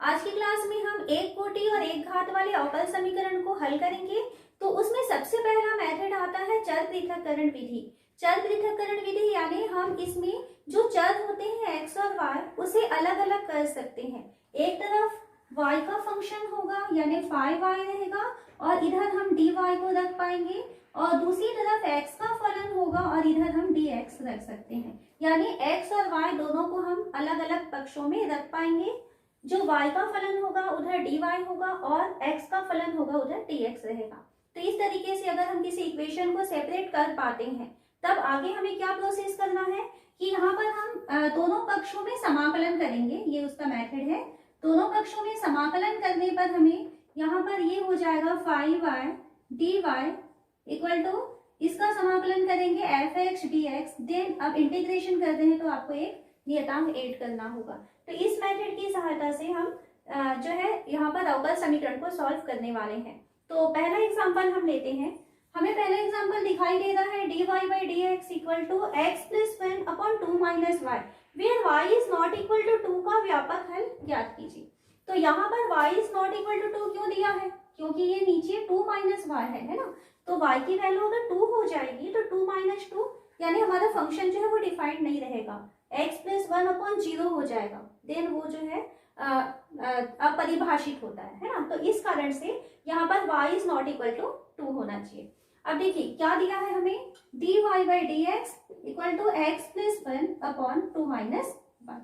आज की क्लास में हम एक कोटि और एक घात वाले अवकल समीकरण को हल करेंगे। तो उसमें सबसे पहला मेथड आता है चर पृथक्करण विधि। चर पृथक्करण विधि यानी हम इसमें जो चर होते हैं x और y उसे अलग अलग कर सकते हैं। एक तरफ y का फंक्शन होगा यानी फाई y रहेगा और इधर हम dy को रख पाएंगे, और दूसरी तरफ x का फलन होगा और इधर हम dx रख सकते हैं। यानी x और y दोनों को हम अलग अलग पक्षों में रख पाएंगे। जो y का फलन होगा उधर dy होगा और x का फलन होगा उधर dx रहेगा। तो इस तरीके से अगर हम किसी इक्वेशन को सेपरेट कर पाते हैं तब आगे हमें क्या प्रोसेस करना है कि यहाँ पर हम दोनों पक्षों में समाकलन करेंगे। ये उसका मेथड है। दोनों पक्षों में समाकलन करने पर हमें यहाँ पर ये हो जाएगा phi y dy equal to, इसका समाकलन करेंगे f(x) dx। देन अब इंटीग्रेशन करते हैं तो आपको एक नियतांक ऐड करना होगा। तो इस मेथड की सहायता से हम जो है यहाँ पर अवकल समीकरण को सॉल्व करने वाले हैं। तो पहला एग्जांपल हम लेते हैं। हमें पहला एग्जांपल दिखाई दे रहा है dy by dx equal to x plus 1 upon 2 minus y, where y is not equal to 2 का व्यापक हल ज्ञात कीजिए। तो यहाँ पर y is not equal to 2 क्यों दिया है? क्योंकि ये नीचे 2 माइनस वाई है ना। तो y की वैल्यू अगर 2 हो जाएगी तो 2 माइनस 2 यानी हमारा फंक्शन जो है वो डिफाइंड नहीं रहेगा, x प्लस 1 अपॉन 0 हो जाएगा। देन वो जो है अपरिभाषित होता है ना। तो इस कारण से यहाँ पर y is not equal to 2 होना चाहिए। अब देखिए क्या दिया है हमें, dy by dx equal to x plus 1 upon 2 minus y.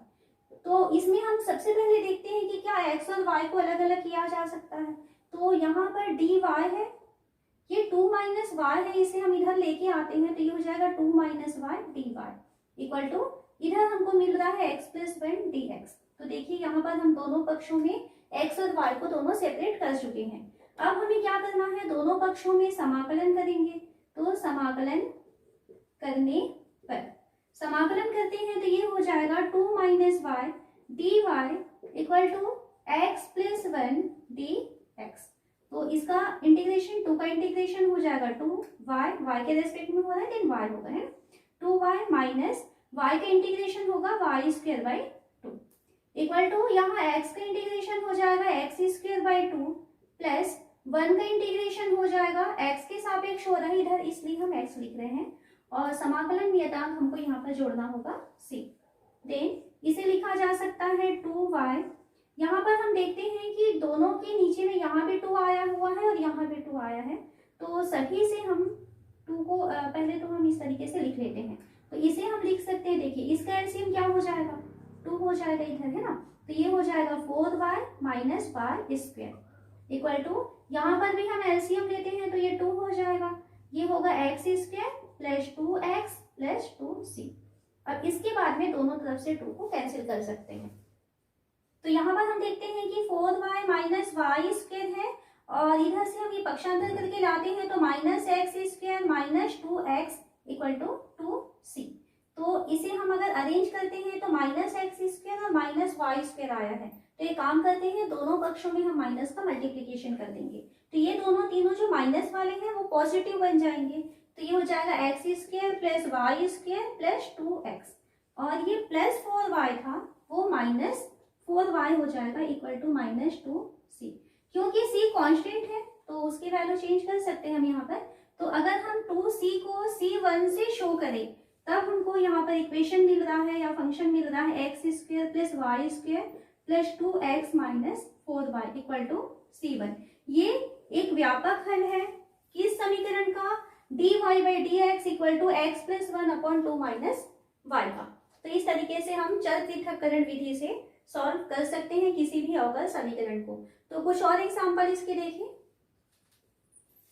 तो इसमें हम सबसे पहले देखते हैं कि क्या x और y को अलग अलग किया जा सकता है। तो यहाँ पर dy है, ये 2 माइनस वाई है, इसे हम इधर लेके आते हैं तो ये हो जाएगा 2 minus y d y equal to, इधर हमको मिल रहा है x प्लस 1 dx। तो देखिए यहाँ पर हम दोनों पक्षों में x और y को दोनों सेपरेट कर चुके हैं। अब हमें क्या करना है, दोनों पक्षों में समाकलन करेंगे। तो समाकलन करने पर समाकलन करते हैं तो ये हो जाएगा 2 minus y d y equal to x plus 1 d x. तो इसका इंटीग्रेशन, 2 का इंटीग्रेशन हो जाएगा 2y, y के रेस्पेक्ट में हो रहा है देन y होगा है 2y माइनस y का इंटीग्रेशन होगा y square by 2 equal to, यहाँ x का इंटीग्रेशन हो जाएगा x स्क्वायर बाई 2 प्लस 1 का इंटीग्रेशन हो जाएगा x के सापेक्ष हो रहा है इधर इसलिए हम x लिख रहे हैं, और समाकलन नियतांक हमको यहाँ पर जोड़ना होगा c। देन इसे लिखा जा सकता है 2y, यहाँ पर हम देखते हैं कि दोनों के नीचे में यहाँ पे 2 आया हुआ है और यहाँ पे 2 आया है। तो सभी से हम 2 को पहले तो हम इस तरीके से लिख लेते हैं। तो इसे हम लिख सकते हैं, देखिए इसका एलसीएम क्या हो जाएगा, 2 हो जाएगा इधर है ना। तो ये हो जाएगा 4y minus y square equal to, यहाँ पर भी हम एलसीएम लेते हैं तो ये 2 हो जाएगा, ये होगा x square plus 2x plus 2c। अब इसके बाद में दोनों तरफ से 2 को कैंसिल कर सकते हैं। तो यहाँ पर हम देखते हैं कि 4y माइनस वाई स्क्वायर है और इधर से हम ये पक्षांतर करके लाते हैं तो minus x square minus 2x equal to 2c। तो इसे हम अगर अरेंज करते हैं तो माइनस एक्स स्क्वायर और माइनस वाई स्क्वायर आया है। तो ये काम करते हैं, दोनों पक्षों में हम माइनस का मल्टीप्लीकेशन कर देंगे तो ये दोनों तीनों जो माइनस वाले हैं वो पॉजिटिव बन जाएंगे। तो ये हो जाएगा x square plus y square plus 2x, और ये प्लस 4y था वो माइनस 4y हो जाएगा इक्वल टू माइनस 2c। क्योंकि c कांस्टेंट है तो उसकी वैल्यू चेंज कर सकते हैं हम यहाँ पर। तो अगर हम 2c को c1 से शो करें तब हमको यहाँ पर इक्वेशन मिल रहा है या फंक्शन मिल रहा है x square plus y square plus 2x minus 4y equal to c1। ये एक व्यापक हल है किस समीकरण का, dy by dx equal to x plus 1 upon 2 minus y का। तो इस तरीके से हम चर पृथक्करण विधि से सॉल्व कर सकते हैं किसी भी अवकल समीकरण को। तो कुछ और एग्जांपल इसके देखिए।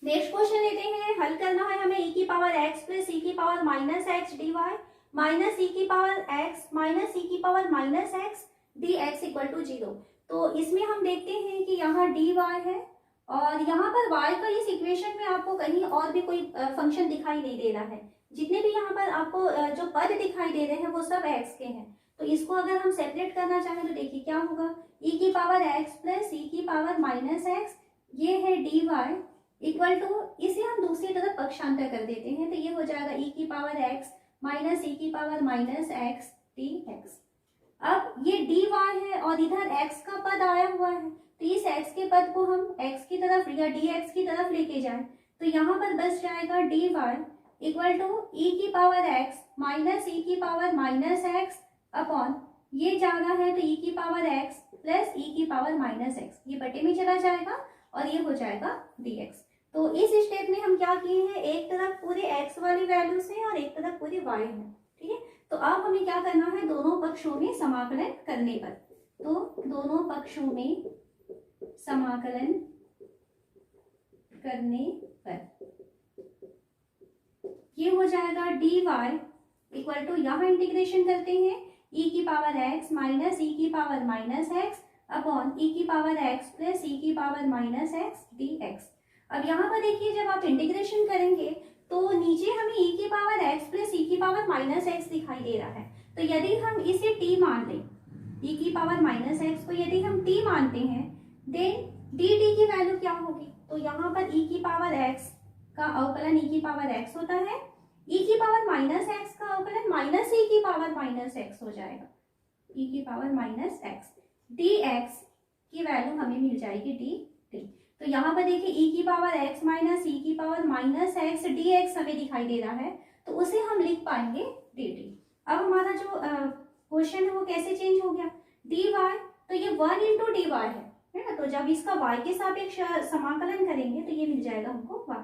नेक्स्ट क्वेश्चन लेते हैं, हल करना है हमें e की पावर x प्लस e की power minus x d y minus e की पावर x माइनस e की power minus x d x equal to 0। तो इसमें हम देखते हैं कि यहाँ dy है और यहाँ पर y का इस इक्वेशन में आपको कहीं और भी कोई फंक्शन दिखाई नहीं दे रहा है। जितने भी यहाँ पर आपको जो पद दिखाई दे रहे हैं वो सब x के हैं। तो इसको अगर हम सेपरेट करना चाहें तो देखिए क्या होगा, e की पावर x प्लस e की पावर माइनस एक्स, ये है dy इक्वल टू, इसे हम दूसरी तरफ पक्षांतर कर देते हैं तो ये हो जाएगा e की पावर x माइनस e की power minus x d x. अब ये dy है और इधर x का पद आया हुआ है, तो इस x के पद को हम x की तरफ या dx की तरफ लेके जाएं तो यहाँ पर बच जाएगा dy इक्वल टू e की पावर x माइनस e की पावर माइनस x अपॉन, ये जाना है तो e की पावर x प्लस e की पावर माइनस x, ये बटे में चला जाएगा और ये हो जाएगा dx। तो इस स्टेप में हम क्या किए हैं, एक तरफ पूरे x वाली वैल्यू से और एक तरफ पूरे y है, ठीक है। तो अब हमें क्या करना है, दोनों पक्षों में समाकलन करने पर, तो दोनों पक्षों में समाकलन करने पर ये हो जाएगा dy इक्वल टू, यहाँ इंटीग्रेशन करते हैं e की पावर x माइनस e की power minus x upon e की पावर x प्लस e की पावर माइनस x dx। अब यहाँ पर देखिए जब आप इंटीग्रेशन करेंगे तो नीचे हमें e की पावर x प्लस e की पावर माइनस x दिखाई दे रहा है, तो यदि हम इसे t मान लें, e की पावर माइनस x को यदि हम t मानते हैं, देन dt की वैल्यू क्या होगी, तो यहाँ पर e की पावर x का अवकलन e की पावर x होता है, e की पावर माइनस x का अवकलन माइनस e की पावर माइनस x हो जाएगा, e की पावर माइनस x dx की वैल्यू हमें मिल जाएगी dt। तो यहाँ पर देखिए e की पावर x माइनस e की पावर माइनस x dx हमें दिखाई दे रहा है, तो उसे हम लिख पाएंगे dt। अब हमारा जो क्वेश्चन है वो कैसे चेंज हो गया, dy, तो ये 1 इंटू dy है ना, तो जब इसका y के सापेक्ष समाकलन करेंगे तो ये मिल जाएगा हमको y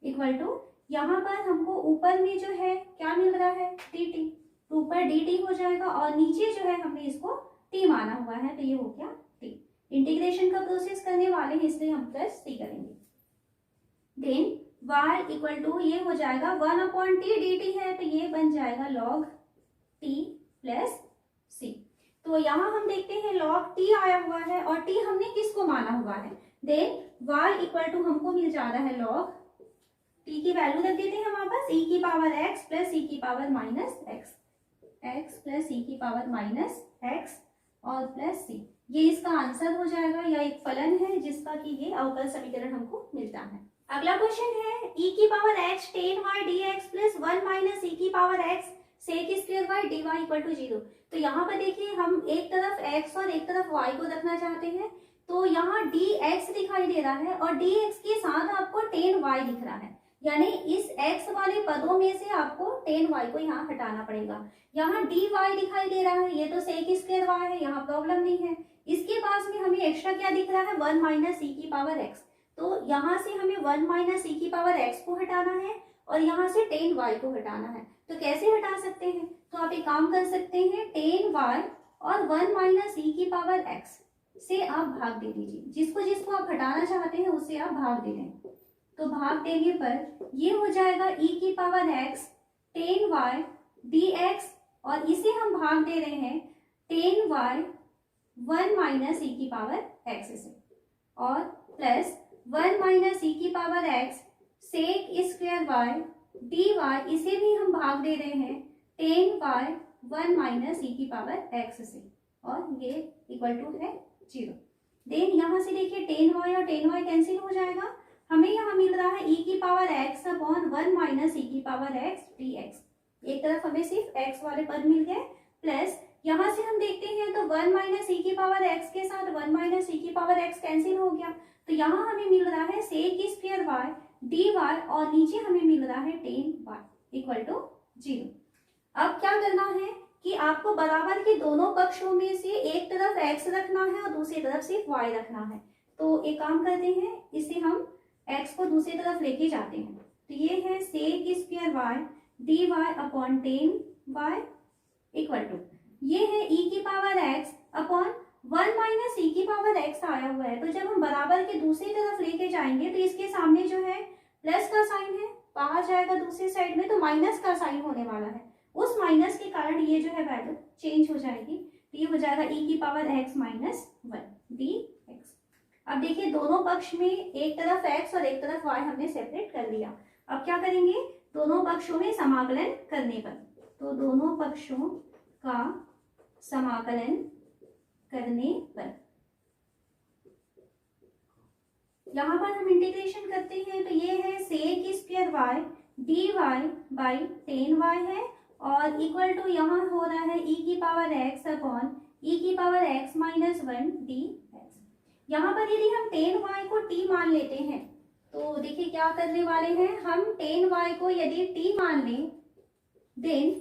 इक्वल टू, यहाँ पर हमको ऊपर में जो है क्या मिल रहा है dt, तो ऊपर dt हो जाएगा और नीचे जो है हमने इसको t माना हुआ है, तो ये हो गया t। इंटीग्रेशन का प्रोसेस करने वाले हैं इसलिए हम प्लस t करेंगे, देन y इक्वल टू ये हो जाएगा 1 अपॉन टी dt है, तो ये बन जाएगा log t प्लस c। तो यहाँ हम देखते हैं log t आया हुआ है और t हमने किसको माना हुआ है, देन y इक्वल टू हमको मिल जा रहा है log t की वैल्यू रख देते हैं वापस, e की पावर x प्लस e की power minus x plus e की पावर माइनस x और प्लस c, ये इसका आंसर हो जाएगा या एक फलन है जिसका कि ये अवकल समीकरण हमको मिलता है। अगला क्वेश्चन है e की power h tan y dx plus 1 minus e की power x sec square y dy equal to 0। तो यहाँ पर देखिए हम एक तरफ x और एक तरफ y को रखना चाहते हैं, तो यहाँ dx दिखाई दे रहा है और dx के साथ आपको tan y दिख रहा है, यानी इस x वाले पदों में से आपको tan y को यहाँ हटाना पड़ेगा। यहाँ dy दिखाई दे रहा है, ये तो sec स्क्वायर y है, यहाँ प्रॉब्लम नहीं है। इसके पास में हमें एक्स्ट्रा क्या दिख रहा है, 1 माइनस e की पावर x, तो यहाँ से हमें 1 माइनस e की पावर x को हटाना है और यहाँ से tan y को हटाना है। तो कैसे हटा सकते हैं, तो आप एक काम कर सकते हैं, tan y और 1 माइनस e की पावर x से आप भाग दे दीजिए, जिसको जिसको आप हटाना चाहते हैं उसे आप भाग दे दें। तो भाग देने पर ये हो जाएगा e की power x tan y dx और इसे हम भाग दे रहे हैं tan y 1 माइनस e की पावर x से, और प्लस 1 माइनस e की power x sec square y dy, इसे भी हम भाग दे रहे हैं tan y 1 माइनस e की पावर x से, और ये इक्वल टू है 0। देन यहाँ से देखिए tan y और tan y कैंसिल हो जाएगा, हमें यहाँ मिल रहा है e की power x upon 1 minus e की पावर x dx, एक तरफ हमें सिर्फ x वाले पद मिल गए, प्लस यहाँ से हम देखते हैं तो 1 माइनस e की पावर x के साथ 1 माइनस e की पावर x कैंसिल हो गया, तो यहाँ हमें मिल रहा है sec स्क्वायर y dy और नीचे हमें मिल रहा है tan y इक्वल टू 0। अब क्या करना है कि आपको बराबर के दोनों पक्षों में से एक तरफ x रखना है और दूसरी तरफ सिर्फ y रखना है। तो एक काम करते हैं, इसे हम x को दूसरी तरफ लेके जाते हैं, तो ये है sec square y dy upon tan y equal to, ये है e की power x upon 1 minus e की पावर x आया हुआ है, तो जब हम बराबर के दूसरी तरफ लेके जाएंगे तो इसके सामने जो है प्लस का साइन है, बाहर जाएगा दूसरी साइड में तो माइनस का साइन होने वाला है, उस माइनस के कारण ये जो है वैल्यू चेंज हो जाएगी, तो ये हो जाएगा e की पावर x माइनस 1 dx। अब देखिए दोनों पक्ष में एक तरफ x और एक तरफ y हमने सेपरेट कर लिया। अब क्या करेंगे, दोनों पक्षों में समाकलन करने पर, तो दोनों पक्षों का समाकलन करने पर यहाँ पर हम इंटीग्रेशन करते हैं, तो ये है sec square y dy by tan y है और इक्वल टू यहाँ हो रहा है e की पावर x अपॉन ई की पावर x माइनस 1 dx। यहाँ पर यदि हम tan y को t मान लेते हैं तो देखिए क्या करने वाले हैं हम, tan y को यदि t मान लें then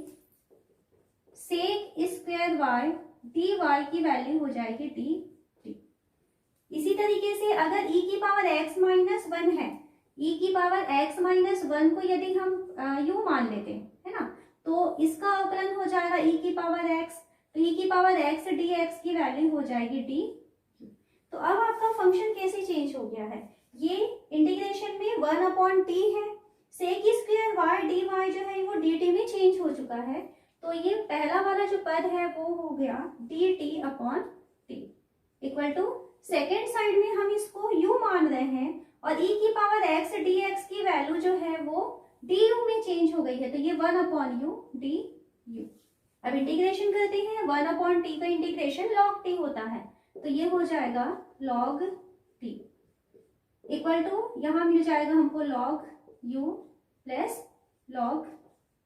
sec square y dy की वैल्यू हो जाएगी dt। इसी तरीके से अगर e की पावर x माइनस 1 है, e की पावर x माइनस 1 को यदि हम u मान लेते हैं, है ना, तो इसका अवकलन हो जाएगा e की पावर x, तो e की पावर x dx की वैल्यू हो जाएगी d। तो अब आपका फंक्शन कैसे चेंज हो गया है, ये इंटीग्रेशन में 1/t है, सेक स्क्वायर y dy जो है वो dt में चेंज हो चुका है, तो ये पहला वाला जो पद है वो हो गया dt/t equal to second side में हम इसको u मान रहे हैं और e की पावर x dx की वैल्यू जो है वो du में चेंज हो गई है, तो ये 1/u du। अब इंटीग्रेशन करते हैं, 1/t का इंटीग्रेशन log t होता है, तो ये हो जाएगा log t इक्वल टू यहाँ मिल जाएगा हमको log u plus log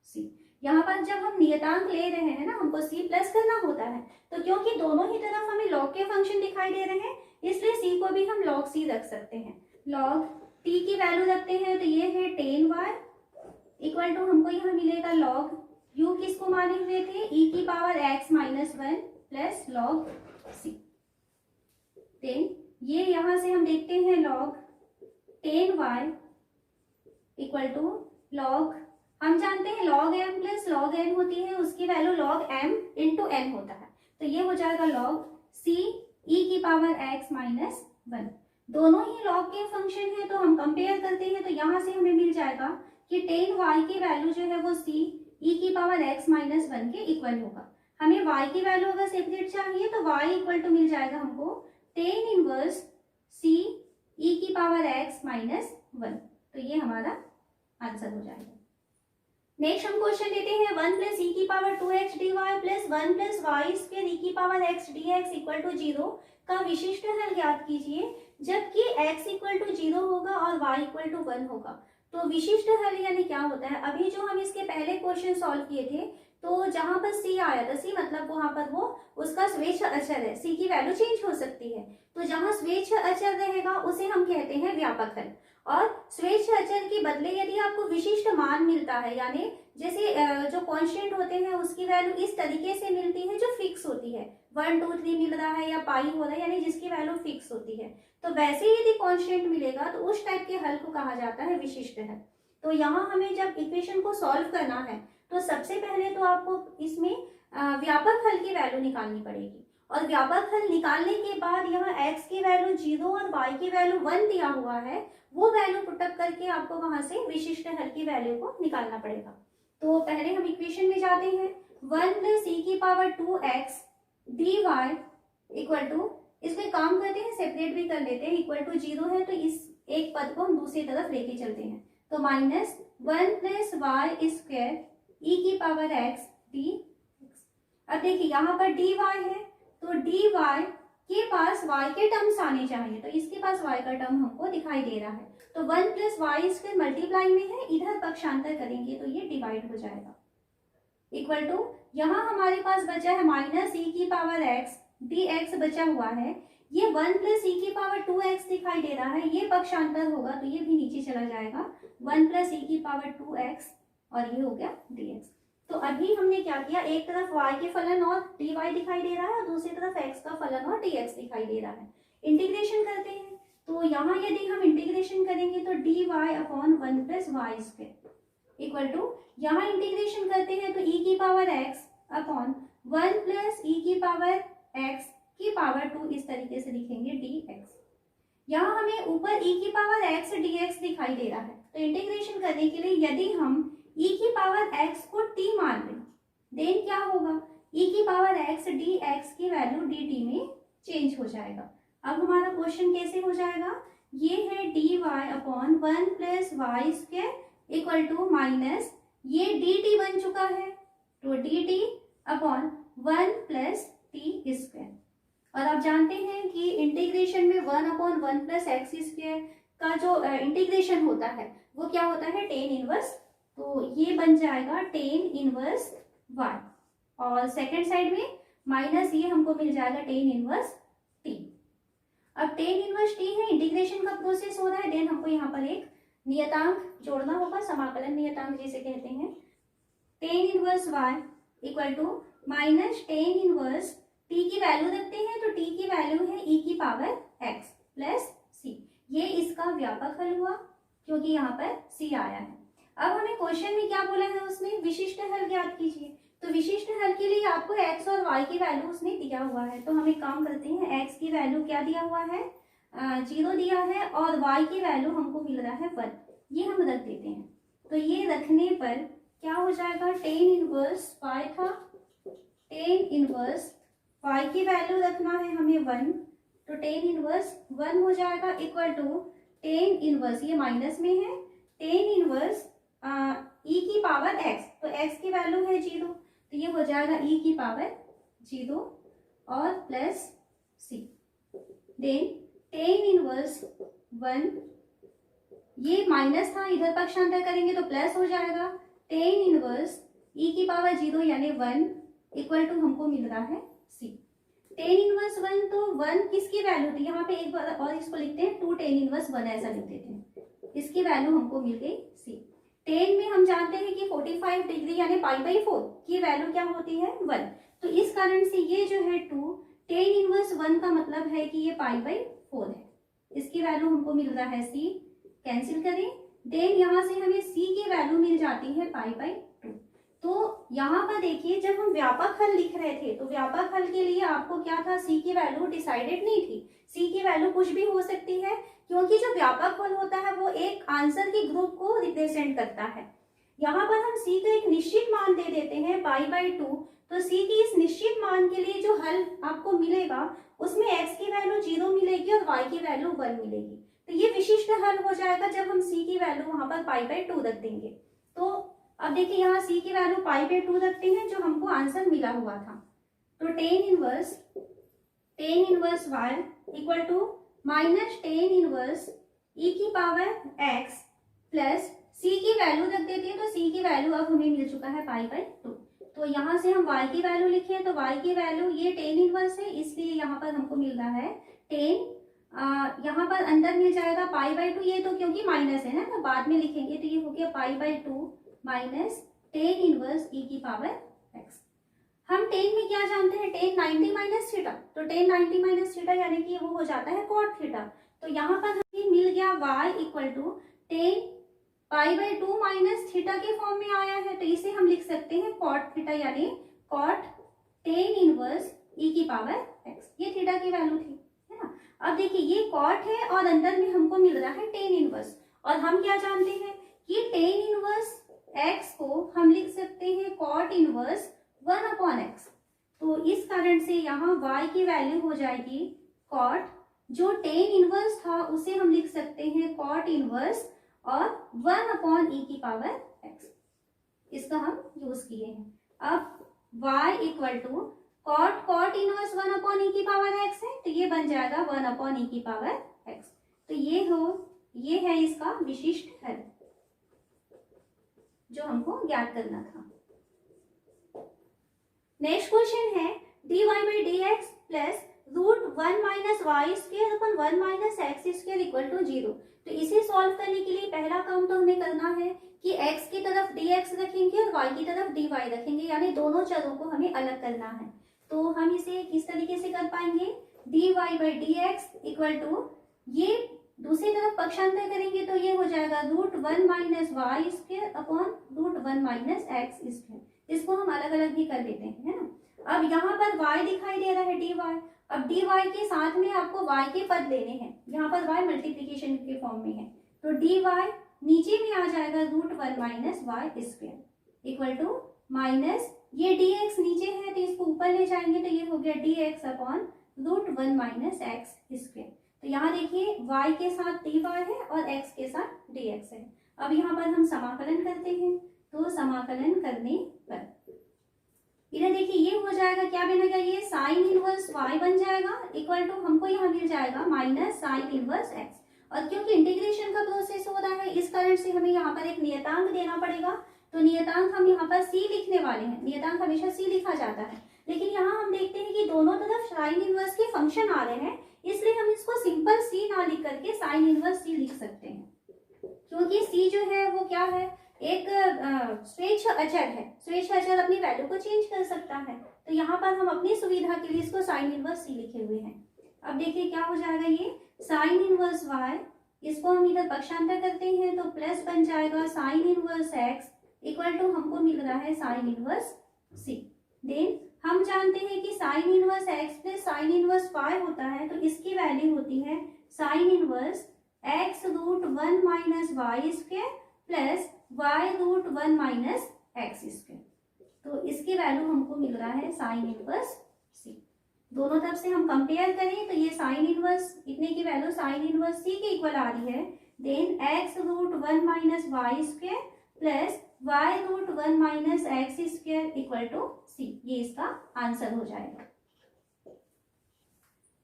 c। यहाँ पर जब हम नियतांक ले रहे हैं ना, हमको c प्लस करना होता है, तो क्योंकि दोनों ही तरफ हमें log के फंक्शन दिखाई दे रहे हैं इसलिए c को भी हम log c रख सकते हैं। log t की वैल्यू रखते हैं तो ये है tan y इक्वल टू हमको यहाँ मिलेगा log u किसको माने हुए थे, e की power x minus 1 plus log c। Then ये यहाँ से हम देखते हैं log tan y equal to log, हम जानते हैं log m plus log n होती है, उसकी value log m into n होता है, तो ये हो जाएगा log c e की पावर x माइनस 1। दोनों ही log के फंक्शन है तो हम कंपेयर करते हैं, तो यहाँ से हमें मिल जाएगा कि tan y की वैल्यू जो है वो c e की पावर x माइनस 1 के इक्वल होगा। हमें y की वैल्यू अगर सेपरेट चाहिए तो y इक्वल टू मिल जाएगा हमको tan इनवर्स c e की पावर x माइनस 1, तो ये हमारा आंसर हो जाएगा। नेक्स्ट हम क्वेश्चन लेते हैं 1 प्लस ई की power 2x dy plus 1 plus y square e की power x dx equal to 0 का विशिष्ट हल ज्ञात कीजिए जबकि x इक्वल टू 0 होगा और y इक्वल टू 1 होगा। तो विशिष्ट हल यानी क्या होता है, अभी जो हम इसके पहले क्वेश्चन सॉल्व किए थे तो जहां पर c आया था, c मतलब वहां पर वो उसका स्वेच्छ अचर है, c की वैल्यू चेंज हो सकती है, तो जहां स्वेच्छ अचर रहेगा उसे हम कहते हैं व्यापक हल। और स्वेच्छ अचर के बदले यदि आपको विशिष्ट मान मिलता है, यानी जैसे जो कांस्टेंट होते हैं उसकी वैल्यू इस तरीके से मिलती है जो फिक्स होती है, 1 2 3 मिल रहा है या पाई हो रहा है, यानी जिसकी वैल्यू फिक्स होती है, तो वैसे यदि कांस्टेंट मिलेगा तो उस टाइप के हल को कहा जाता है विशिष्ट हल। तो यहाँ हमें जब इक्वेशन को सॉल्व करना है तो सबसे पहले तो आपको इसमें व्यापक हल की वैल्यू निकालनी पड़ेगी, और व्यापक हल निकालने के बाद यहाँ x की वैल्यू 0 और y की वैल्यू 1 दिया हुआ है, वो वैल्यू पुटअप करके आपको वहां से विशिष्ट हल की वैल्यू को निकालना पड़ेगा। तो पहले हम इक्वेशन में जाते हैं, 1 प्लस ई की power 2x dy equal to, इसमें काम करते हैं सेपरेट भी कर लेते हैं, इक्वल टू 0 है तो इस एक पद को हम दूसरी तरफ लेके चलते हैं, तो minus 1 plus y square e की पावर x dx। अब देखिए यहाँ पर dy है तो dy के पास y के टर्म्स आने चाहिए, तो इसके पास y का टर्म हमको दिखाई दे रहा है, तो 1 प्लस वाई स्क्वायर मल्टीप्लाई में है, इधर पक्षांतर करेंगे तो ये डिवाइड हो जाएगा, इक्वल टू यहाँ हमारे पास बचा है माइनस ई की पावर x dx बचा हुआ है, ये 1 प्लस ई की पावर 2x दिखाई दे रहा है, ये पक्षांतर होगा तो ये भी नीचे चला जाएगा, 1 प्लस ई की पावर 2x और ये हो गया dx। तो अभी हमने क्या किया, एक तरफ y के फलन और dy दिखाई दे रहा है और दूसरी तरफ x का फलन और dx दिखाई दे रहा है। इंटीग्रेशन करते हैं तो यहाँ यदि हम इंटीग्रेशन करेंगे तो dy upon 1 plus y square equal to, यहाँ इंटीग्रेशन करते हैं तो e की power x upon 1 plus e की पावर x की पावर 2 इस तरीके से लिखेंगे dx। यहाँ हमें ऊपर e की पावर x dx दिखाई दे रहा है, तो इंटीग्रेशन करने के लिए यदि हम e की पावर x को t मान लें देन क्या होगा, e की पावर x dx की वैल्यू dt में चेंज हो जाएगा। अब हमारा क्वेश्चन कैसे हो जाएगा, ये है dy upon 1 plus y square equal to minus ये dt बन चुका है तो dt upon 1 plus t square, और आप जानते हैं कि इंटीग्रेशन में 1 अपॉन 1 प्लस एक्स स्क्वायर का जो इंटीग्रेशन होता है वो क्या होता है टेन इनवर्स, तो ये बन जाएगा टेन इनवर्स y, और सेकेंड साइड में माइनस ये हमको मिल जाएगा टेन इनवर्स टी। अब टेन इनवर्स टी है, इंटीग्रेशन का प्रोसेस हो रहा है, देन हमको यहाँ पर एक नियतांक जोड़ना होगा, समाकलन नियतांक जिसे कहते हैं। Tan inverse y equal to minus tan inverse t की वैल्यू रखते हैं, तो t की वैल्यू है e की पावर x प्लस c। ये इसका व्यापक हल हुआ क्योंकि यहाँ पर c आया है। अब हमें क्वेश्चन में क्या बोला है, उसमें विशिष्ट हल ज्ञात कीजिए। तो विशिष्ट हल के लिए आपको x और y की वैल्यू उसने दिया हुआ है, तो हम एक काम करते हैं, x की वैल्यू क्या दिया हुआ है, 0 दिया है, और y की वैल्यू हमको मिल रहा है 1, ये हम रख देते हैं। तो ये रखने पर क्या हो जाएगा, टेन इनवर्स y था, टेन इनवर्स y की वैल्यू रखना है हमें 1, तो टेन इनवर्स 1 हो जाएगा इक्वल टू टेन इनवर्स, ये माइनस में है, टेन इनवर्स e की पावर x, तो x की वैल्यू है 0, तो ये हो जाएगा e की पावर 0 और plus c। Then tan inverse 1, ये माइनस था, इधर पक्षांतर करेंगे तो प्लस हो जाएगा, टेन इनवर्स e की पावर 0 यानी 1 इक्वल टू हमको मिल रहा है c। टेन इनवर्स 1, तो 1 किसकी वैल्यू थी, यहाँ पे एक बार और इसको लिखते हैं, 2 टेन इनवर्स 1 ऐसा लिख देते हैं, इसकी वैल्यू हमको मिल गई c। 10 में हम जानते हैं कि 45 डिग्री यानी π/4 की वैल्यू क्या होती है 1, तो इस कारण से ये जो है 2 टेन इनवर्स 1 का मतलब है कि ये π/4 है, इसकी वैल्यू हमको मिल रहा है c। कैंसिल करें, देन यहाँ से हमें c की वैल्यू मिल जाती है π/2। तो यहाँ पर देखिए, जब हम व्यापक हल लिख रहे थे तो व्यापक हल के लिए आपको क्या था, c की वैल्यू डिसाइडेड नहीं थी, c की वैल्यु कुछ भी हो सकती है, क्योंकि जो व्यापक हल होता है वो एक आंसर के ग्रुप को रिप्रेजेंट करता है। यहाँ पर हम c का एक निश्चित मान दे देते हैं π/2, तो c की इस निश्चित मान के लिए जो हल आपको मिलेगा उसमें x की वैल्यू 0 मिलेगी और y की वैल्यू 1 मिलेगी, तो ये विशिष्ट हल हो जाएगा जब हम c की वैल्यू वहां पर π/2 रख देंगे। तो अब देखिए यहाँ c की वैल्यू π/2 रखते हैं, जो हमको आंसर मिला हुआ था, तो tan inverse y equal to minus tan inverse e की पावर x प्लस c की वैल्यू रख देते हैं, तो c की वैल्यू अब हमें मिल चुका है π/2। तो यहाँ से हम y की वैल्यू लिखे, तो y की वैल्यू ये टेन इनवर्स है, इसलिए यहाँ पर हमको मिल रहा है टेन, यहाँ पर अंदर मिल जाएगा π/2, ये तो क्योंकि माइनस है ना, तो बाद में लिखेंगे, तो ये हो गया π/2 माइनस टेन इनवर्स e की पावर x। हम टेन में क्या जानते हैं, टेन 90 माइनस थीटा, तो टेन 90 माइनस थीटा यानी कि वो हो जाता है कॉट थीटा। तो यहाँ पर हमें मिल गया y equal to tan π/2 minus theta के फॉर्म में आया है, तो इसे हम लिख सकते हैं कॉट थीटा यानी कॉट टेन इनवर्स e की पावर x, ये थीटा की वैल्यू थी, है ना। अब देखिए ये कॉट है और अंदर में हमको मिल रहा है टेन इनवर्स, और हम क्या जानते हैं कि टेन इनवर्स x को हम लिख सकते हैं कॉट इनवर्स 1/x, तो इस कारण से यहाँ y की वैल्यू हो जाएगी कॉट, जो टेन इनवर्स था उसे हम लिख सकते हैं कॉट इनवर्स और 1/e की पावर x, इसका हम यूज किए हैं। अब y equal to cot inverse 1/e की पावर x है, तो ये बन जाएगा 1/e की पावर x, तो ये है इसका विशिष्ट हल जो हमको ज्ञात करना था। नेक्स्ट क्वेश्चन है dy/dx plus √1 minus y square upon 1 minus x square equal to 0। तो इसे सॉल्व करने के लिए पहला काम तो हमें करना है कि x की तरफ dx रखेंगे और y की तरफ dy रखेंगे, यानी दोनों चरों को हमें अलग करना है। तो हम इसे किस तरीके से कर पाएंगे, dy/dx इक्वल टू, ये दूसरी तरफ पक्षांतर करेंगे तो ये हो जाएगा √1 minus y square upon √1 minus x square. इसको हम अलग अलग भी कर देते हैं, है ना। अब यहाँ पर y दिखाई दे रहा है dy, अब dy के साथ में आपको y के पद लेने हैं, यहाँ पर y मल्टीप्लीकेशन के फॉर्म में है, तो dy नीचे में आ जाएगा √1 minus y square equal to minus, ये dx नीचे है तो इसको ऊपर ले जाएंगे तो ये हो गया dx upon √1 minus x square. तो यहाँ देखिए y के साथ dy है और x के साथ dx है। अब यहाँ पर हम समाकलन करते हैं, तो समाकलन करने पर इधर देखिए ये हो जाएगा, क्या बनेगा, ये साइन इनवर्स y बन जाएगा इक्वल टू हमको यहाँ मिल जाएगा माइनस साइन इनवर्स x, और क्योंकि इंटीग्रेशन का प्रोसेस हो रहा है इस कारण से हमें यहाँ पर एक नियतांक देना पड़ेगा, तो नियतांक हम यहाँ पर c लिखने वाले हैं, नियतांक हमेशा c लिखा जाता है, लेकिन यहाँ हम देखते हैं कि दोनों तरफ साइन इनवर्स के फंक्शन आ रहे हैं, इसलिए हम इसको सिंपल सी ना लिख करके साइन इनवर्स सी लिख सकते हैं, क्योंकि सी जो है वो क्या है, एक स्वेच्छ अचर है। स्वेच्छ अचर अपनी वैल्यू को चेंज कर सकता है, तो यहाँ पर हम अपनी सुविधा के लिए इसको साइन इनवर्स सी लिखे हुए हैं। अब देखिए क्या हो जाएगा, ये साइन इनवर्स y, इसको हम इधर पक्षांतर करते हैं तो प्लस बन जाएगा sine inverse x equal to हमको मिल रहा है साइन इनवर्स c। देन हम जानते हैं कि sine inverse x plus sine inverse y होता है, तो इसकी वैल्यू होती है sine inverse x root 1 minus y square plus y root 1 minus x square. तो इसकी वैल्यू हमको मिल रहा है साइन इनवर्स c। दोनों तरफ से हम कंपेयर करें तो ये साइन इनवर्स इतने की वैल्यू साइन इनवर्स c के इक्वल आ रही है। Then x root 1 minus y square plus y root 1 minus x square equal to c, ये इसका आंसर हो जाएगा।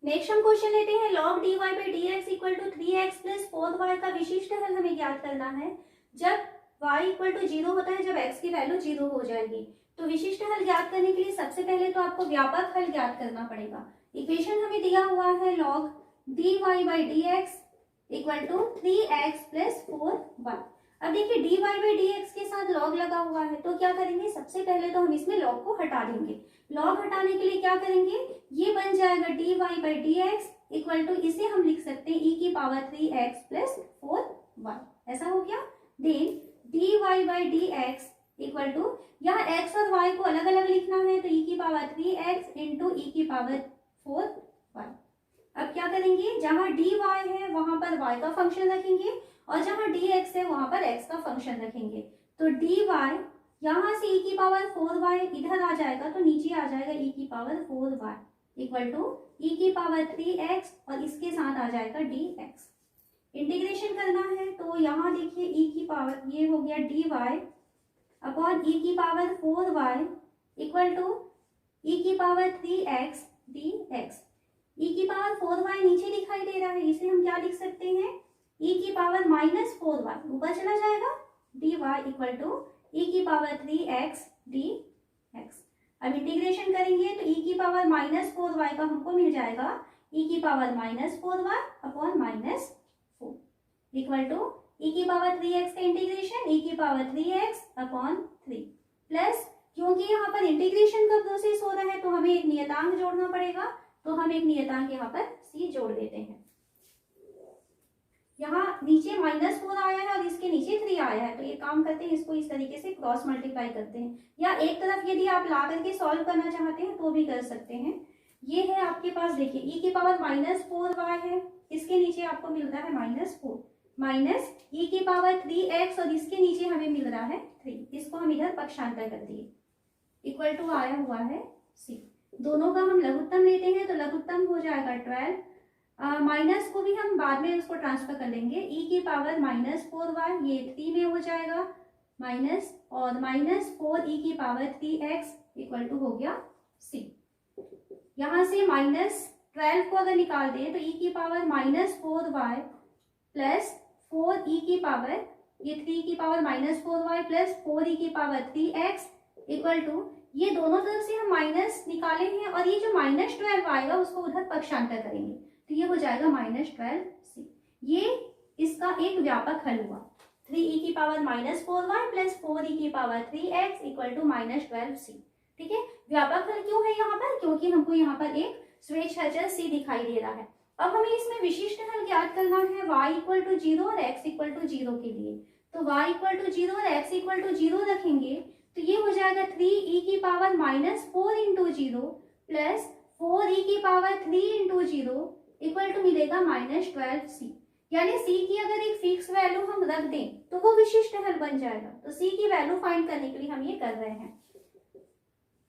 नेक्स्ट हम क्वेश्चन लेते हैं, log dy by dx equal to 3x plus 4y का विशिष्ट हल हमें ज्ञात करना है। जब y इक्वल टू 0 होता है, जब x की वैल्यू 0 हो जाएगी। तो विशिष्ट हल ज्ञात करने के लिए सबसे पहले तो आपको व्यापक हल ज्ञात करना पड़ेगा। इक्वेशन हमें दिया हुआ है log dy by dx equal to 3x plus 4y। अब देखिए dy by dx के साथ log लगा हुआ है, तो क्या करेंगे, सबसे पहले तो हम इसमें log को हटा देंगे। log हटाने के लिए क्या करेंगे, ये बन जाएगा dy by dx equal to, इसे हम लिख सकते हैं e की पावर 3x प्लस 4y, ऐसा हो गया। Then dy by dx equal to, यहाँ x और y को अलग अलग लिखना है, तो e की पावर 3x इंटू e की पावर 4y। अब क्या करेंगे, जहाँ dy है वहां पर y का फंक्शन रखेंगे और जहाँ dx है वहां पर x का फंक्शन रखेंगे। तो dy यहाँ से e की पावर 4y इधर आ जाएगा, तो नीचे आ जाएगा e की power 4y equal to e की पावर 3x और इसके साथ आ जाएगा dx। इंटीग्रेशन करना है तो यहाँ देखिए e की पावर, ये हो गया dy अपॉन e की power 4y equal to e की पावर 3x dx। e की पावर 4y नीचे दिखाई दे रहा है, इसे हम क्या लिख सकते हैं, e की पावर माइनस 4y ऊपर चला जाएगा, dy इक्वल टू e की पावर 3x dx। अब इंटीग्रेशन करेंगे तो e की पावर माइनस 4y का हमको मिल जाएगा e की power minus 4y upon minus 4 equal to e की पावर 3x का इंटीग्रेशन e की पावर 3x अपॉन 3 प्लस, क्योंकि यहाँ पर इंटीग्रेशन का प्रोसेस हो रहा है तो हमें एक नियतांक जोड़ना पड़ेगा, तो हम एक नियतांक यहाँ पर c जोड़ देते हैं। यहाँ नीचे -4 आया है और इसके नीचे 3 आया है, तो ये काम करते हैं, इसको इस तरीके से क्रॉस मल्टीप्लाई करते हैं, या एक तरफ यदि आप ला करके सॉल्व करना चाहते हैं तो भी कर सकते हैं। ये है आपके पास, देखिए e की पावर -4y है, इसके नीचे आपको मिल रहा है -4 माइनस e की पावर 3x और इसके नीचे हमें मिल रहा है 3, इसको हम इधर पक्षांतर कर दिए इक्वल टू आया हुआ है c। दोनों का हम लघुत्तम लेते हैं तो लघुत्तम हो जाएगा 12, माइनस को भी हम बाद में उसको ट्रांसफर कर लेंगे, e की पावर -4y ये 3 में हो जाएगा माइनस, और -4 e की पावर 3x इक्वल टू हो गया c। यहाँ से -12 को अगर निकाल दें तो e की पावर -4y प्लस 4e की पावर, ये 3 की पावर -4y प्लस 4e की पावर 3x इक्वल टू, ये दोनों तरफ से हम माइनस निकाले हैं और ये जो -12 आएगा उसको उधर पक्षांतर करेंगे, तो ये हो जाएगा -12c। ये इसका एक व्यापक हल हुआ, 3e की पावर -4y प्लस 4e की power 3x equal to -12c। ठीक है, व्यापक हल क्यों है यहाँ पर, क्योंकि हमको यहाँ पर एक स्वेच्छ अचर c दिखाई दे रहा है। अब हमें इसमें विशिष्ट हल ज्ञात करना है y इक्वल टू 0 और x इक्वल टू 0 के लिए, तो y इक्वल टू 0 और x इक्वल टू 0 रखेंगे तो ये हो जाएगा 3e की पावर -4 इंटू 0 प्लस 4e की पावर 3 इंटू 0 इक्वल टू मिलेगा -12c। यानी c की अगर एक फिक्स वैल्यू हम रख दें तो वो विशिष्ट हल बन जाएगा, तो c की वैल्यू फाइंड करने के लिए हम ये कर रहे हैं।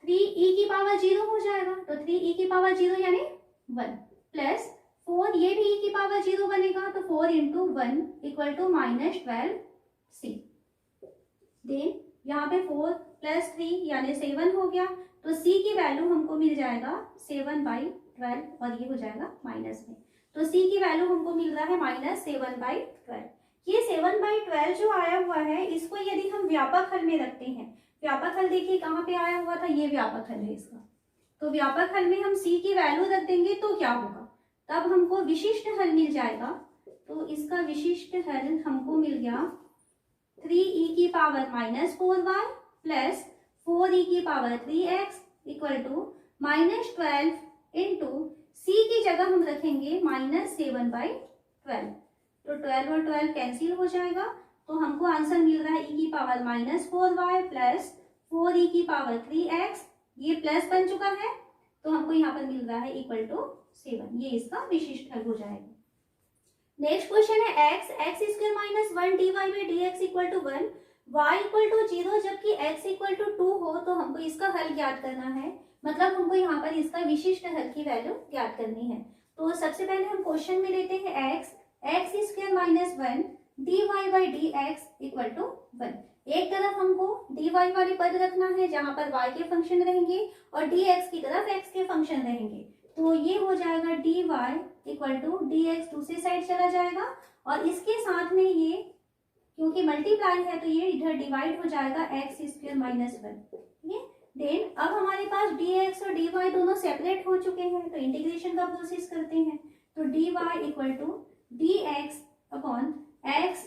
3e की पावर 0 हो जाएगा, तो 3e की पावर 0 यानी 1 प्लस 4, ये भी e की पावर 0 बनेगा, तो 4 into 1 equal to -12c। Then यहाँ पे 4 प्लस 3 यानी 7 हो गया, तो c की वैल्यू हमको मिल जाएगा 7/12 और ये हो जाएगा माइनस में, तो c की वैल्यू हमको मिल रहा है -7/12। ये 7/12 जो आया हुआ है इसको यदि हम व्यापक हल में रखते हैं, व्यापक हल देखिए कहाँ पे आया हुआ था, ये व्यापक हल है इसका, तो व्यापक हल में हम c की वैल्यू रख देंगे तो क्या होगा, तब हमको विशिष्ट हल मिल जाएगा। तो इसका विशिष्ट हल हमको मिल गया 3e की पावर -4y प्लस 4e की power 3x equal to -12 into c की जगह हम रखेंगे -7/12। तो 12 और 12 कैंसिल हो जाएगा, तो हमको आंसर मिल रहा है e की पावर -4y प्लस 4e की पावर 3x, ये प्लस बन चुका है, तो हमको यहाँ पर मिल रहा है इक्वल टू 7। ये इसका विशिष्ट हल हो जाएगा। नेक्स्ट क्वेश्चन है x square minus 1 dy by dx equal to 1, y equal to 0 जबकि x इक्वल टू 2 हो, तो हमको इसका हल ज्ञात करना है। मतलब हमको यहाँ पर इसका विशिष्ट हल की वैल्यू ज्ञात करनी है। तो सबसे पहले हम क्वेश्चन में लेते हैं x square minus 1 dy by dx equal to 1। एक तरफ हमको dy वाले पद रखना है जहां पर y के फंक्शन रहेंगे और dx की तरफ x के फंक्शन रहेंगे। तो ये हो जाएगा dy इक्वल टू dx दूसरी साइड चला जाएगा और इसके साथ में ये क्योंकि मल्टीप्लाई है तो ये इधर डिवाइड हो जाएगा x स्क्वायर माइनस 1। ठीक है, देन अब हमारे पास dx और dy दोनों सेपरेट हो चुके हैं, तो इंटीग्रेशन का प्रोसेस करते हैं। तो dy equal to dx upon x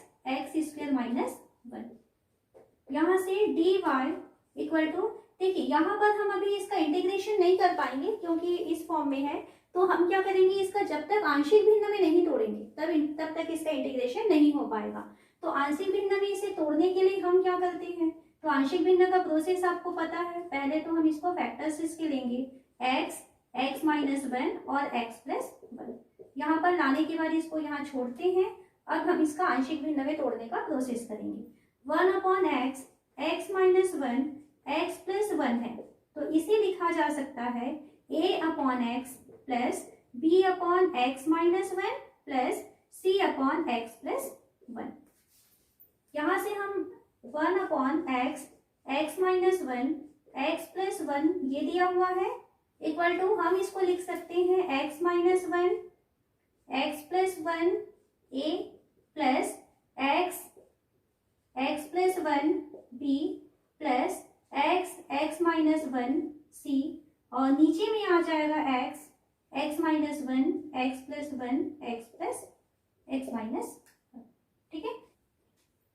square minus 1। यहाँ से dy इक्वल टू, देखिए यहाँ पर हम अभी इसका इंटीग्रेशन नहीं कर पाएंगे क्योंकि इस फॉर्म में है, तो हम क्या करेंगे, इसका जब तक आंशिक भिन्न में नहीं तोड़ेंगे तब तक इसका इंटीग्रेशन नहीं हो पाएगा। तो आंशिक भिन्न में इसे तोड़ने के लिए हम क्या करते हैं, तो आंशिक भिन्न का प्रोसेस आपको पता है। पहले तो हम इसको फैक्टर्स इसके लेंगे x माइनस 1 और x प्लस 1। यहाँ पर लाने के बाद इसको यहाँ छोड़ते हैं। अब हम इसका आंशिक भिन्न में तोड़ने का प्रोसेस करेंगे। 1 upon x minus 1 x plus 1 है, तो इसे लिखा जा सकता है a upon x plus b upon x minus 1 plus c upon x plus 1। यहाँ से हम 1 upon x minus 1 x plus 1 ये दिया हुआ है इक्वल टू, हम इसको लिख सकते हैं x minus 1 x plus 1 a plus x plus 1 b plus x minus 1 c, और नीचे में आ जाएगा x minus 1 x plus 1 x plus x minus 1। ठीक है,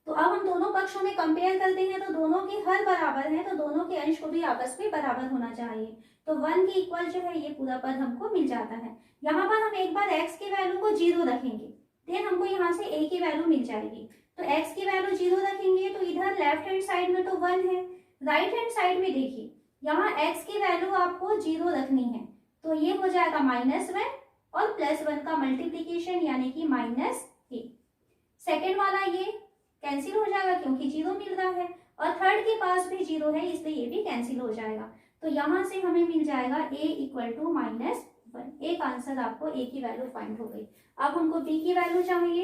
तो अब हम दोनों पक्षों में कंपेयर करते हैं, तो दोनों के हर बराबर हैं, तो दोनों के अंश को भी आपस में बराबर होना चाहिए। तो 1 के इक्वल जो है ये पूरा पद हमको मिल जाता है। यहाँ पर हम एक बार x की वैल्यू को 0 रखेंगे, देन हमको यहाँ से a की वैल्यू मिल जाएगी। तो x की वैल्यू 0 रखेंगे तो इधर लेफ्ट हैंड साइड में तो 1 है, राइट हैंड साइड में देखिए यहाँ x की वैल्यू आपको 0 रखनी है, तो ये हो जाएगा -1 और +1 का मल्टीप्लीकेशन यानी कि -a। सेकेंड वाला ये कैंसिल हो जाएगा क्योंकि 0 मिल रहा है, और थर्ड के पास भी 0 है इसलिए ये भी कैंसिल हो जाएगा। तो यहाँ से हमें मिल जाएगा a इक्वल टू -1। एक आंसर आपको a की वैल्यू फाइंड हो गई। अब हमको b की वैल्यू चाहिए,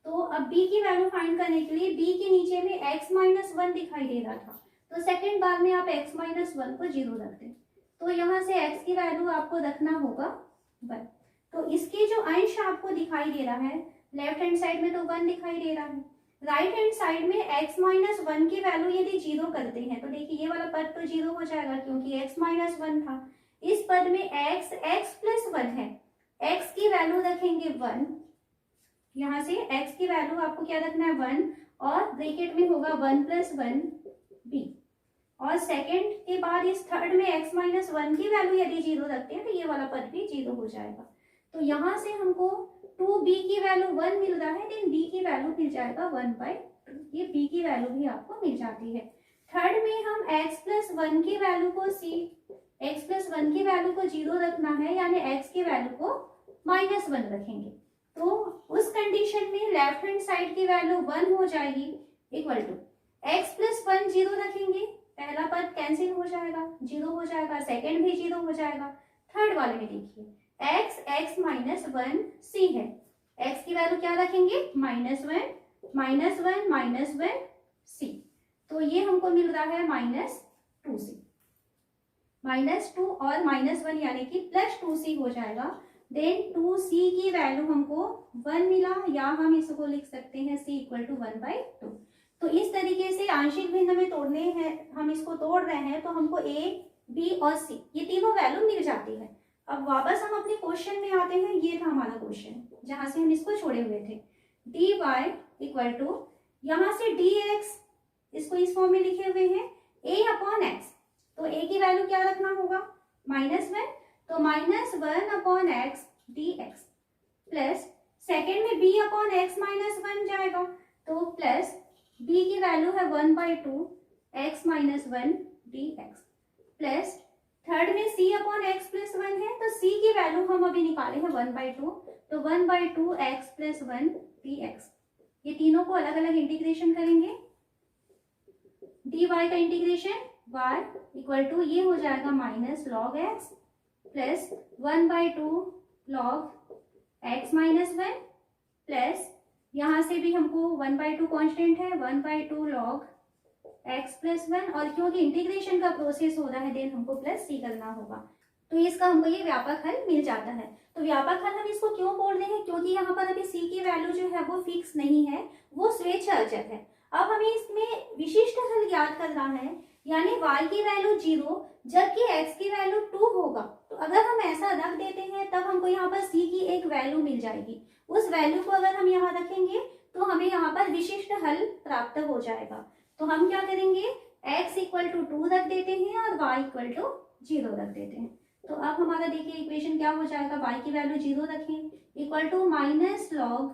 तो अब b की वैल्यू फाइंड करने के लिए b के नीचे में x माइनस 1 दिखाई दे रहा था, तो सेकेंड बार में आप x माइनस 1 को 0 रख दें, तो यहाँ से x की वैल्यू आपको रखना होगा 1। तो इसके जो अंश आपको दिखाई दे रहा है, लेफ्ट हैंड साइड में तो 1 दिखाई दे रहा है, राइट हैंड साइड में x माइनस 1 की वैल्यू यदि 0 करते हैं तो देखिए ये वाला पद तो 0 हो जाएगा क्योंकि x माइनस 1 था। इस पद में x प्लस 1 है, x की वैल्यू रखेंगे 1, यहाँ से x की वैल्यू आपको क्या रखना है 1, और ब्रैकेट में होगा 1 प्लस 1 b, और सेकेंड के बाद इस थर्ड में x माइनस 1 की वैल्यू यदि 0 रखते हैं तो ये वाला पद भी 0 हो जाएगा। तो यहाँ से हमको 2b की वैल्यू 1 मिल रहा है, देन b की वैल्यू मिल जाएगा 1/2, ये b की वैल्यू भी आपको मिल जाती है। थर्ड में हम x प्लस 1 की वैल्यू को x प्लस 1 की वैल्यू को 0 रखना है, यानी x की वैल्यू को -1 रखेंगे, तो उस कंडीशन में लेफ्ट हैंड साइड की वैल्यू 1 हो जाएगी इक्वल टू x प्लस 1 0 रखेंगे, पहला पद कैंसिल हो जाएगा 0 हो जाएगा, सेकेंड भी 0 हो जाएगा। थर्ड वाले में देखिए x माइनस 1 c है, x की वैल्यू क्या रखेंगे -1 c, तो ये हमको मिल रहा है -2c, -2 और -1 यानी कि +2c हो जाएगा। देन 2c की वैल्यू हमको 1 मिला, या हम इसको लिख सकते हैं c इक्वल टू 1/2। तो इस तरीके से आंशिक भिन्न में तोड़ने हैं, हम इसको तोड़ रहे हैं तो हमको a बी और सी, ये तीनों वैल्यू मिल जाती है। अब वापस हम अपने क्वेश्चन में आते हैं। ये था हमारा क्वेश्चन जहां से हम इसको छोड़े हुए थे। डी वाई इक्वल टू, यहाँ से डी एक्स, इसको इस फॉर्म में लिखे हुए हैं ए अपॉन एक्स, तो ए की वैल्यू क्या रखना होगा, -1, तो -1 upon x d x, plus second में b अपॉन एक्स -1 जाएगा, तो प्लस b की वैल्यू है 1/2 x -1 dx, प्लस थर्ड में c अपॉन एक्स प्लस 1 है, तो c की वैल्यू हम अभी निकाले हैं 1/2, तो 1/2 x प्लस 1 dx। ये तीनों को अलग अलग इंटीग्रेशन करेंगे। dy का इंटीग्रेशन y इक्वल टू, ये हो जाएगा -log x plus 1/2 log x -1, plus यहाँ से भी हमको 1/2 कांस्टेंट है, 1/2 log x प्लस 1, और क्योंकि इंटीग्रेशन का प्रोसेस हो रहा है देन हमको प्लस c करना होगा, तो इसका हमको ये व्यापक हल मिल जाता है। तो व्यापक हल हम इसको क्यों बोल रहे हैं, क्योंकि यहाँ पर अभी c की वैल्यू जो है वो फिक्स नहीं है, वो स्वेच्छाचार है। अब हमें इसमें विशिष्ट हल ज्ञात करना है, यानी y की वैल्यू 0 जबकि x की वैल्यू 2 होगा। तो अगर हम ऐसा रख देते हैं तब हमको यहाँ पर c की एक वैल्यू मिल जाएगी। उस वैल्यू को अगर हम यहाँ रखेंगे तो हमें यहाँ पर विशिष्ट हल प्राप्त हो जाएगा। तो हम क्या करेंगे, x इक्वल टू 2 रख देते हैं और y इक्वल टू 0 रख देते हैं। तो अब हमारा देखिए इक्वेशन क्या हो जाएगा, y की वैल्यू 0 रखें, equal to -log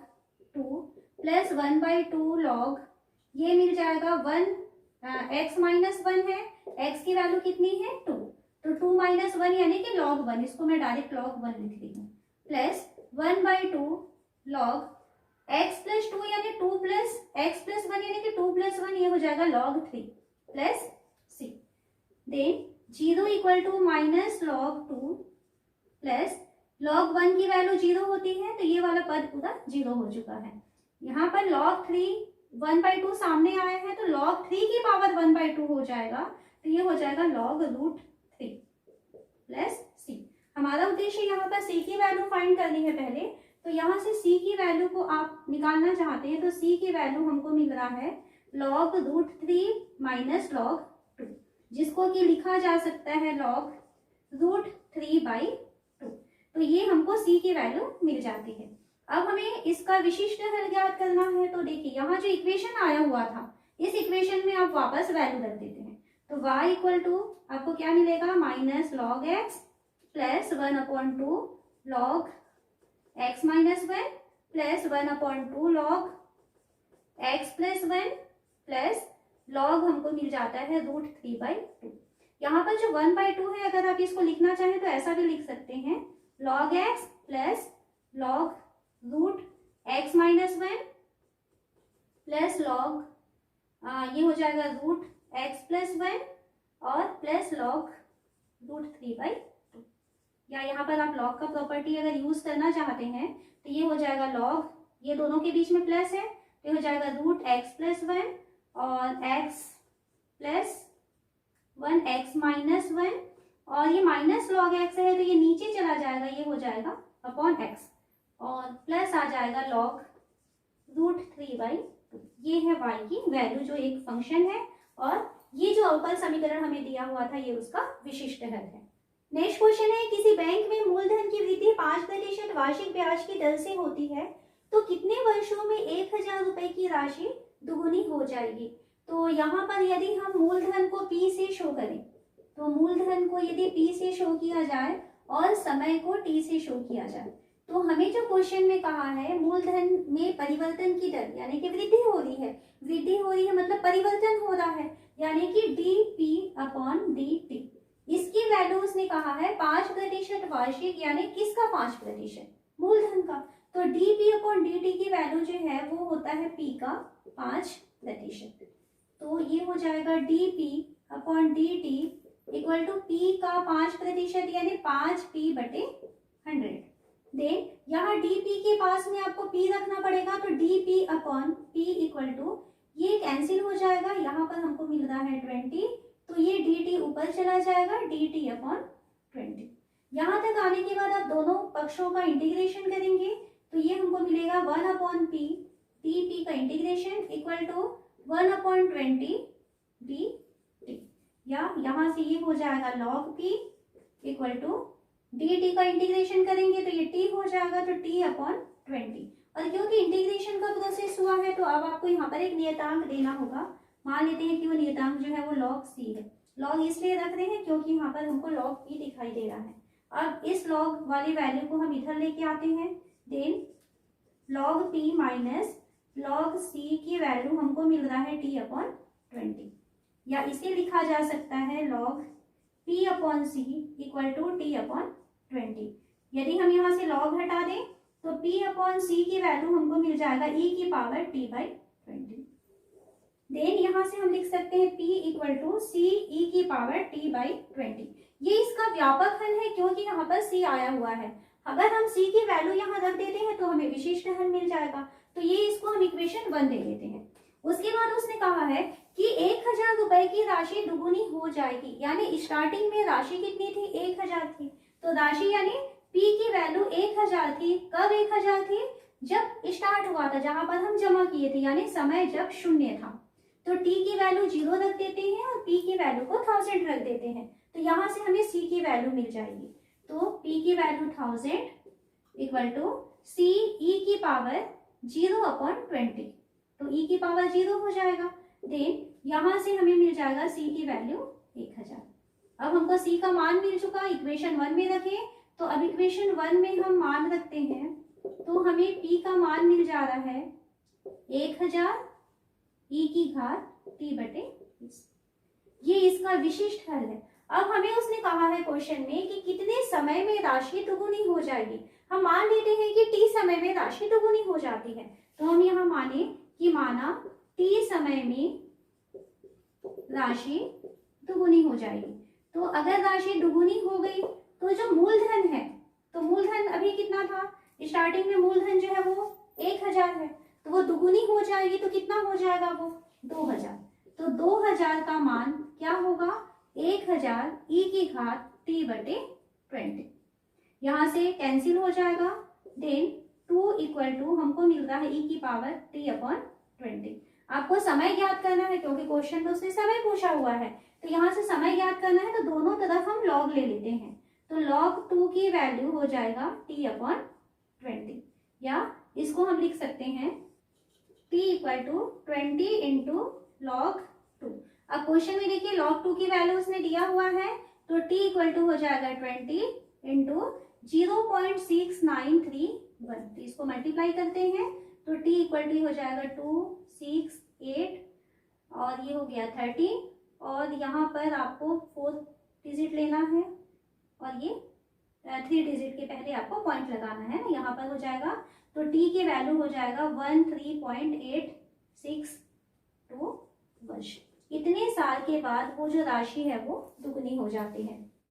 2 plus 1/2 log, ये मिल जाएगा 1, x -1 है, x की वैल्यू कितनी है 2, तो 2 - 1 यानी कि log 1, इसको मैं डायरेक्ट log 1 लिख रही हूँ, प्लस 1/2 log x प्लस 2 यानी 2 प्लस x प्लस 1 यानी कि 2 प्लस 1, ये हो जाएगा log 3 plus c, then 0 equal to -log 2 plus log 1 की वैल्यू 0 होती है, तो ये वाला पद पूरा 0 हो चुका है। यहाँ पर log 3 1/2 सामने आया है, तो log 3 की पावर 1/2 हो जाएगा, तो ये हो जाएगा log √3 प्लस c। हमारा उद्देश्य यहाँ पर c की वैल्यू फाइंड करनी है पहले, तो यहाँ से c की वैल्यू को आप निकालना चाहते हैं, तो c की वैल्यू हमको मिल रहा है log √3 माइनस log 2, जिसको कि लिखा जा सकता है log √3/2, तो ये हमको c की वैल्यू मिल जाती है। अब हमें इसका विशिष्ट हल ज्ञात करना है, तो देखिए यहाँ जो इक्वेशन आया हुआ था, इस इक्वेशन में आप वापस वैल्यू रख देते हैं, तो y इक्वल टू आपको क्या मिलेगा, -log x plus 1/2 log x -1 plus 1/2 log x plus 1 plus log हमको मिल जाता है √3/2। यहाँ पर जो 1/2 है, अगर आप इसको लिखना चाहें तो ऐसा भी लिख सकते हैं, log x plus log √x -1 plus log ये हो जाएगा √x प्लस 1 और प्लस log √3/2, या यहाँ पर आप log का प्रॉपर्टी अगर यूज करना चाहते हैं तो ये हो जाएगा log, ये दोनों के बीच में प्लस है, तो ये हो जाएगा √x प्लस 1 और x प्लस 1 x -1, और ये -log x है तो ये नीचे चला जाएगा, ये हो जाएगा अपॉन x, और प्लस आ जाएगा log √3/2। ये है y की वैल्यू जो एक फंक्शन है, और ये जो अवकल समीकरण हमें दिया हुआ था ये उसका विशिष्ट हल है। नेक्स्ट क्वेश्चन है, किसी बैंक में मूलधन की वृद्धि 5% वार्षिक ब्याज की दर से होती है, तो कितने वर्षों में 1000 रुपए की राशि दुगुनी हो जाएगी। तो यहाँ पर यदि हम मूलधन को p से शो करें, तो मूलधन को यदि p से शो किया जाए और समय को t से शो किया जाए, तो हमें जो क्वेश्चन में कहा है मूलधन में परिवर्तन की दर यानी कि वृद्धि हो रही है मतलब परिवर्तन हो रहा है, यानी कि dp/dt, इसकी वैल्यू उसने कहा है 5% वार्षिक, यानी किसका 5%, मूलधन का। तो dp/dt की वैल्यू जो है वो होता है p का 5%, तो ये हो जाएगा dp/dt इक्वल टू p का 5% यानी 5p/100। देन यहाँ dp के पास में आपको p रखना पड़ेगा, तो dp/p इक्वल टू ये कैंसिल हो जाएगा, यहाँ पर हमको मिल रहा है 20, तो ये dt ऊपर चला जाएगा, dt/20। यहाँ तक आने के बाद आप दोनों पक्षों का इंटीग्रेशन करेंगे, तो ये हमको मिलेगा 1/p, dp का इंटीग्रेशन इक्वल टू 1/20 dt। या यहाँ से ये हो जाएगा log p equal to dt का इंटीग्रेशन करेंगे तो ये t हो जाएगा, तो t अपॉन 20। और क्योंकि इंटीग्रेशन का प्रोसेस हुआ है तो अब आपको यहाँ पर एक नियतांक देना होगा। मान लेते हैं कि वो नियतांक जो है वो log c है। log इसलिए रख रहे हैं क्योंकि यहाँ पर हमको log p दिखाई दे रहा है। अब इस log वाली वैल्यू को हम इधर लेके आते हैं, then log p minus log c की वैल्यू हमको मिल रहा है t अपॉन 20, या इसे लिखा जा सकता है log p upon c equal to t upon 20। यदि हम यहाँ से log हटा दें तो p अपॉन c की वैल्यू हमको मिल जाएगा e की पावर t बाई 20। देन यहाँ से हम लिख सकते हैं p equal to c e की पावर t बाई 20। ये इसका व्यापक हल है क्योंकि यहाँ पर c आया हुआ है। अगर हम c की वैल्यू यहाँ रख देते हैं तो हमें विशिष्ट हल मिल जाएगा, तो ये इसको हम इक्वेशन 1 दे देते हैं। उसके बाद उसने कहा है कि 1000 रुपए की राशि दुगुनी हो जाएगी, यानी स्टार्टिंग में राशि कितनी थी, 1000 थी। तो राशि यानी p की वैल्यू 1000 थी। कब 1000 थी, जब स्टार्ट हुआ था, जहां पर हम जमा किए थे, यानी समय जब शून्य था। तो t की वैल्यू 0 रख देते हैं और p की वैल्यू को 1000 रख देते हैं, तो यहाँ से हमें c की वैल्यू मिल जाएगी। तो p की value 1000 equal to c e की पावर 0 अपॉन 20, तो e की पावर 0 हो जाएगा। देन यहाँ से हमें मिल जाएगा c की वैल्यू 1000। अब हमको c का मान मिल चुका, इक्वेशन 1 में रखें, तो अब इक्वेशन 1 में हम मान रखते हैं तो हमें p का मान मिल जा रहा है 1000 e की घात t बटे 20। ये इसका विशिष्ट हल है। अब हमें उसने कहा है क्वेश्चन में कि कितने समय में राशि दुगुनी हो जाएगी। हम मान लेते हैं कि t समय में राशि दुगुनी हो जाती है, तो हम यहाँ माने कि माना t समय में राशि दुगुनी हो जाएगी। तो अगर राशि दुगुनी हो गई तो जो मूलधन है, तो मूलधन अभी कितना था, स्टार्टिंग में मूलधन जो है वो 1000 है, तो वो दुगुनी हो जाएगी तो कितना हो जाएगा वो 2000। तो 2000 का मान क्या होगा, 1000 e की घात t बटे 20। यहाँ से कैंसिल हो जाएगा। देन 2 इक्वल टू हमको मिल रहा है e की पावर t अपॉन 20। आपको समय ज्ञात करना है क्योंकि क्वेश्चन तो उसने समय पूछा हुआ है, तो यहाँ से समय ज्ञात करना है, तो दोनों तरफ हम log ले लेते हैं। तो log 2 की वैल्यू हो जाएगा t अपॉन 20, या इसको हम लिख सकते हैं t equal to 20 into log 2। अब क्वेश्चन में देखिए log 2 की वैल्यू उसने दिया हुआ है, तो t इक्वल टू हो जाएगा 20 इंटू 0.6931। तो इसको मल्टीप्लाई करते हैं तो t इक्वल टू हो जाएगा 268 और ये हो गया 30, और यहाँ पर आपको 4 डिजिट लेना है और ये 3 डिजिट के पहले आपको पॉइंट लगाना है, यहाँ पर हो जाएगा। तो t की वैल्यू हो जाएगा 13.862 वर्ष। इतने साल के बाद वो जो राशि है वो दुगनी हो जाती है।